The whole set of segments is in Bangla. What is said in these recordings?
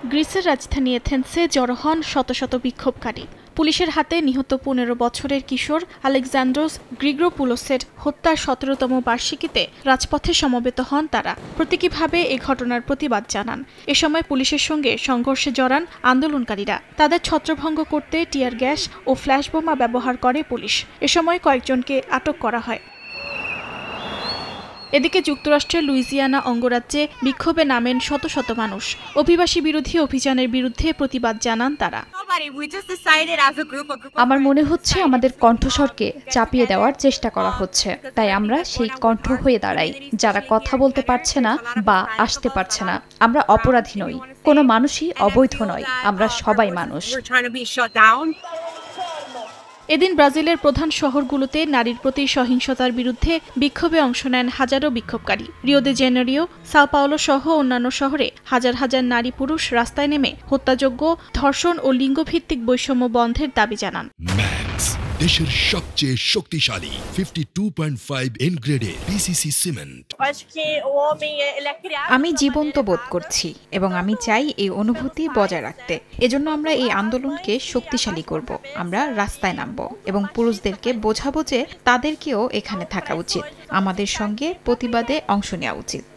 গ্রিসের রাজধানী এথেন্সে জড়ো হন শত শত বিক্ষোভকারী। পুলিশের হাতে নিহত ১৫ বছরের কিশোর আলেকজান্দ্রোস গ্রিগোপুলোসের হত্যার ১৭তম বার্ষিকীতে রাজপথে সমবেত হন তারা। প্রতীকীভাবে এ ঘটনার প্রতিবাদ জানান। এ সময় পুলিশের সঙ্গে সংঘর্ষে জড়ান আন্দোলনকারীরা। তাদের ছত্রভঙ্গ করতে টিয়ার গ্যাস ও ফ্ল্যাশ বোমা ব্যবহার করে পুলিশ। এ সময় কয়েকজনকে আটক করা হয়। এদিকে যুক্তরাষ্ট্রের লুইজিয়ানা অঙ্গরাজ্যে বিক্ষোভে নামেন শত শত মানুষ। অভিবাসী বিরোধী অভিযানের বিরুদ্ধে প্রতিবাদ জানান তারা। আমার মনে হচ্ছে আমাদের কণ্ঠস্বরকে চাপিয়ে দেওয়ার চেষ্টা করা হচ্ছে, তাই আমরা সেই কণ্ঠ হয়ে দাঁড়াই যারা কথা বলতে পারছে না বা আসতে পারছে না। আমরা অপরাধী নই, কোনো মানুষই অবৈধ নয়, আমরা সবাই মানুষ। এদিন ব্রাজিলের প্রধান শহরগুলোতে নারীর প্রতি সহিংসতার বিরুদ্ধে বিক্ষোভে অংশ নেন হাজারো বিক্ষোভকারী। রিও দে জেনেরিও, সাও পাওলো সহ অন্যান্য শহরে হাজার হাজার নারী পুরুষ রাস্তায় নেমে হত্যাযোগ্য, ধর্ষণ ও লিঙ্গভিত্তিক বৈষম্য বন্ধের দাবি জানান। দেশের সবচেয়ে শক্তিশালী 52.5 এন গ্রেডের পিসিসি সিমেন্ট। আমি জীবন্ত বোধ করছি এবং আমি চাই এই অনুভূতি বজায় রাখতে। এজন্য আমরা এই আন্দোলনকে শক্তিশালী করব। আমরা রাস্তায় নামব এবং পুরুষদেরকে বোঝাবো যে তাদেরকেও এখানে থাকা উচিত, আমাদের সঙ্গে প্রতিবাদে অংশ নেওয়া উচিত।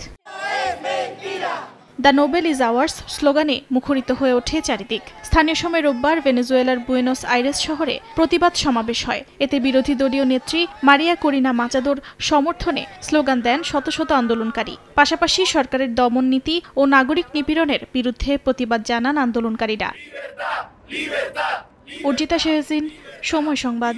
দ্য নোবেল ইজ আওয়ার্স স্লোগানে মুখরিত হয়ে ওঠে চারিদিক। স্থানীয় সময় রোববার ভেনেজুয়েলার বুয়েনোস আইরেস শহরে প্রতিবাদ সমাবেশ হয়। এতে বিরোধী দলীয় নেত্রী মারিয়া করিনা মাচাদোর সমর্থনে স্লোগান দেন শত শত আন্দোলনকারী। পাশাপাশি সরকারের দমন নীতি ও নাগরিক নিপীড়নের বিরুদ্ধে প্রতিবাদ জানান আন্দোলনকারীরা। অর্জিতা শেহজিন, সময় সংবাদ।